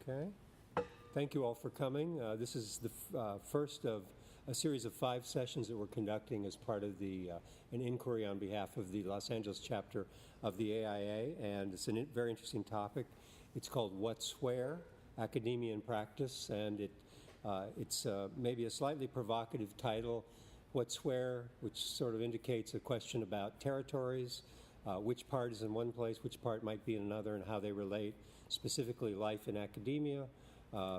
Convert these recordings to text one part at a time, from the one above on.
Okay. Thank you all for coming. This is the first of a series of 5 sessions that we're conducting as part of an inquiry on behalf of the Los Angeles chapter of the AIA, and it's a very interesting topic. It's called What's Where? Academia and Practice, and it's maybe a slightly provocative title, What's Where, which sort of indicates a question about territories, which part is in one place, which part might be in another, and how they relate, specifically life in academia,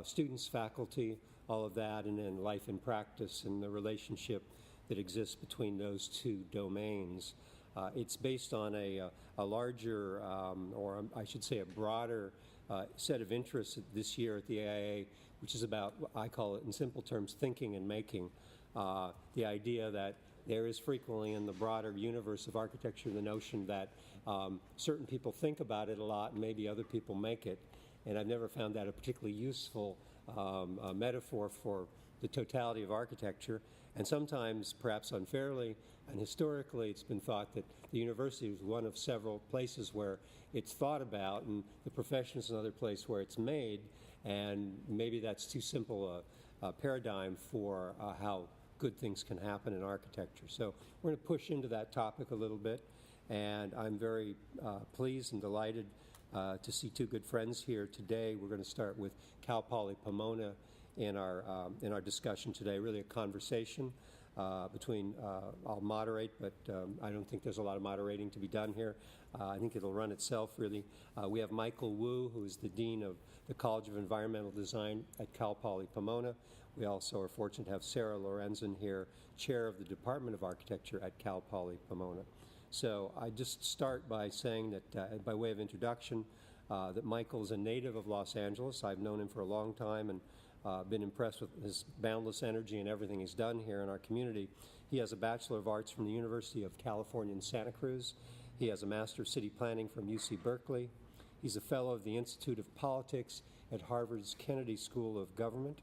students, faculty, all of that, and then life in practice and the relationship that exists between those two domains. It's based on a larger, or I should say a broader set of interests this year at the AIA, which is about, I call it in simple terms, thinking and making. The idea that there is frequently in the broader universe of architecture the notion that certain people think about it a lot and maybe other people make it. And I've never found that a particularly useful metaphor for the totality of architecture. And sometimes, perhaps unfairly and historically, it's been thought that the university is one of several places where it's thought about, and the profession is another place where it's made. And maybe that's too simple a paradigm for how good things can happen in architecture. So we're going to push into that topic a little bit. And I'm very pleased and delighted to see 2 good friends here today. We're going to start with Cal Poly Pomona in our discussion today. Really a conversation between. I'll moderate, but I don't think there's a lot of moderating to be done here. I think it'll run itself. Really, we have Michael Wu, who is the dean of the College of Environmental Design at Cal Poly Pomona. We also are fortunate to have Sarah Lorenzen here, chair of the Department of Architecture at Cal Poly Pomona. So I just start by saying that, by way of introduction, that Michael is a native of Los Angeles. I've known him for a long time and been impressed with his boundless energy and everything he's done here in our community. He has a Bachelor of Arts from the University of California in Santa Cruz. He has a Master of City Planning from UC Berkeley. He's a Fellow of the Institute of Politics at Harvard's Kennedy School of Government.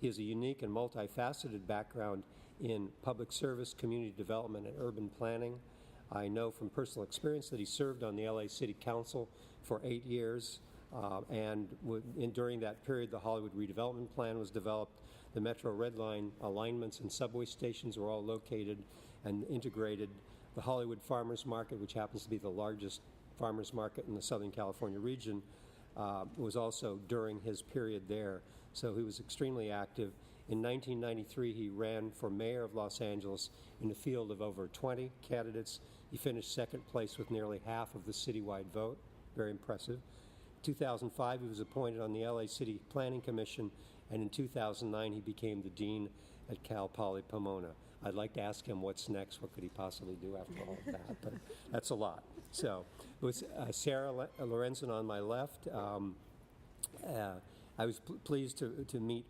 He has a unique and multifaceted background in public service, community development, and urban planning. I know from personal experience that he served on the LA City Council for 8 years, and during that period, the Hollywood redevelopment plan was developed. The Metro Red Line alignments and subway stations were all located and integrated. The Hollywood Farmers Market, which happens to be the largest farmers market in the Southern California region, was also during his period there. So he was extremely active. In 1993, he ran for mayor of Los Angeles in a field of over 20 candidates. He finished second place with nearly half of the citywide vote. Very impressive. In 2005, he was appointed on the LA City Planning Commission, and in 2009, he became the dean at Cal Poly Pomona. I'd like to ask him what's next. What could he possibly do after all of that? But that's a lot. So with Sarah Lorenzen on my left, I was pleased to meet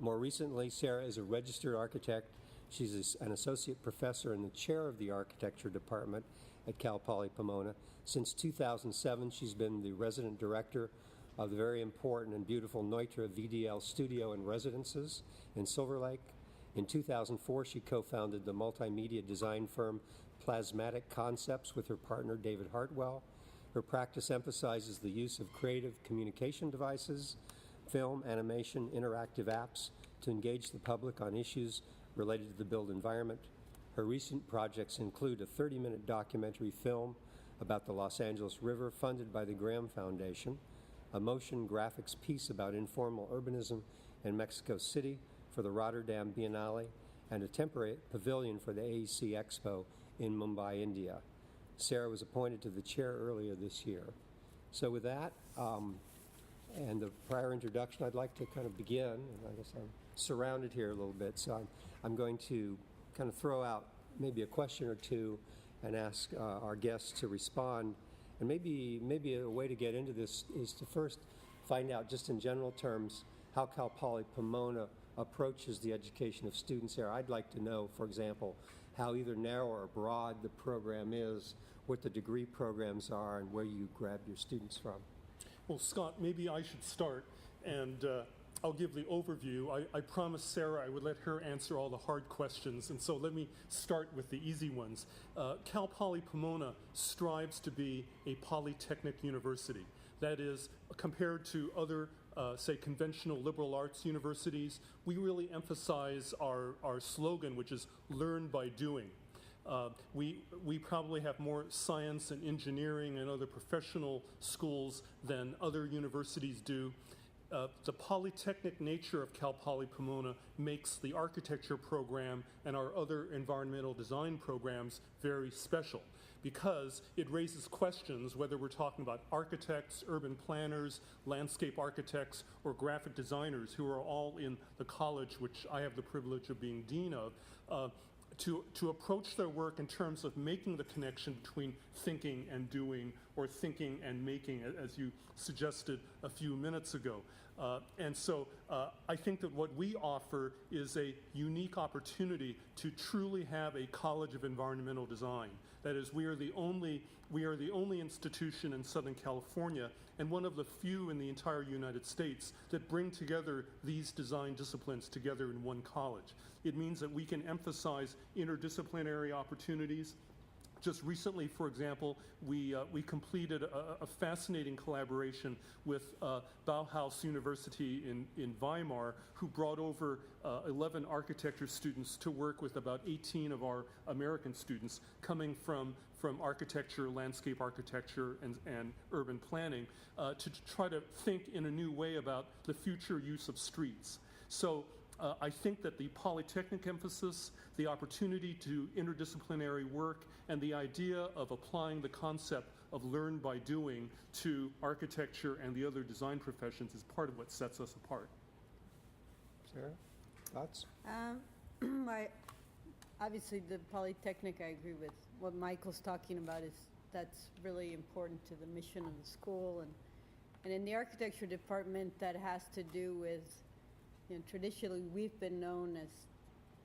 more recently. Sarah is a registered architect. She's an associate professor and the chair of the architecture department at Cal Poly Pomona. Since 2007, she's been the resident director of the very important and beautiful Neutra VDL studio and residences in Silver Lake. In 2004, she co-founded the multimedia design firm Plasmatic Concepts with her partner David Hartwell. Her practice emphasizes the use of creative communication devices, film, animation, interactive apps to engage the public on issues related to the built environment. Her recent projects include a 30-minute documentary film about the Los Angeles River funded by the Graham Foundation, a motion graphics piece about informal urbanism in Mexico City for the Rotterdam Biennale, and a temporary pavilion for the AEC Expo in Mumbai, India. Sarah was appointed to the chair earlier this year. So with that, and the prior introduction, I'd like to kind of begin, and I guess I'm surrounded here a little bit, so I'm going to kind of throw out maybe a question or two and ask our guests to respond. And maybe a way to get into this is to first find out, just in general terms, how Cal Poly Pomona approaches the education of students there. I'd like to know, for example, how either narrow or broad the program is, what the degree programs are, and where you grab your students from. Well, Scott, maybe I should start, and I'll give the overview. I promised Sarah I would let her answer all the hard questions, and so let me start with the easy ones. Cal Poly Pomona strives to be a polytechnic university. That is, compared to other say, conventional liberal arts universities, we really emphasize our slogan, which is learn by doing. We probably have more science and engineering and other professional schools than other universities do. The polytechnic nature of Cal Poly Pomona makes the architecture program and our other environmental design programs very special, because it raises questions whether we're talking about architects, urban planners, landscape architects, or graphic designers who are all in the college, which I have the privilege of being dean of, to approach their work in terms of making the connection between thinking and doing, or thinking and making, as you suggested a few minutes ago. And so I think that what we offer is a unique opportunity to truly have a College of Environmental Design. That is, we are the only institution in Southern California, and one of the few in the entire United States, that bring together these design disciplines together in one college. It means that we can emphasize interdisciplinary opportunities. Just recently, for example, we completed a fascinating collaboration with Bauhaus University in Weimar, who brought over 11 architecture students to work with about 18 of our American students coming from architecture, landscape architecture, and urban planning, to try to think in a new way about the future use of streets. So I think that the polytechnic emphasis, the opportunity to interdisciplinary work, and the idea of applying the concept of learn by doing to architecture and the other design professions is part of what sets us apart. Sarah, thoughts? Obviously, the Polytechnic, I agree with what Michael's talking about. That's really important to the mission of the school. And in the architecture department, that has to do with, traditionally we've been known as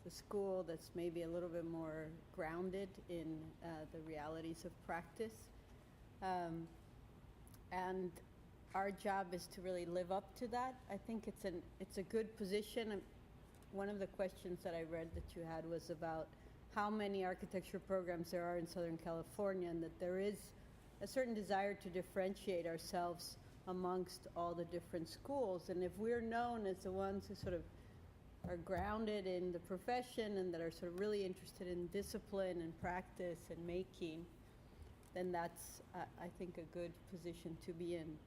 the school that's maybe a little bit more grounded in the realities of practice. And our job is to really live up to that. I think it's a good position. And one of the questions that I read that you had was about how many architecture programs there are in Southern California, and that there is a certain desire to differentiate ourselves amongst all the different schools. And if we're known as the ones who sort of are grounded in the profession and that are sort of really interested in discipline and practice and making, then that's, I think, a good position to be in.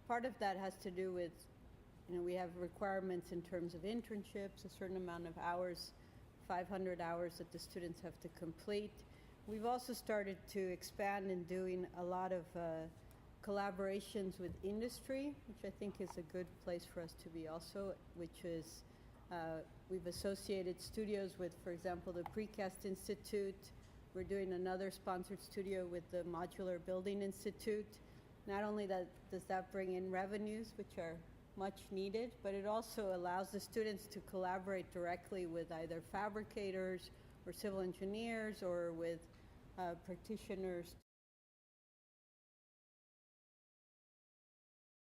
Part of that has to do with, we have requirements in terms of internships, a certain amount of hours, 500 hours that the students have to complete. We've also started to expand in doing a lot of collaborations with industry, which I think is a good place for us to be also, which is we've associated studios with, for example, the Precast Institute. We're doing another sponsored studio with the Modular Building Institute. Not only does that bring in revenues, which are much needed, but it also allows the students to collaborate directly with either fabricators or civil engineers, or with practitioners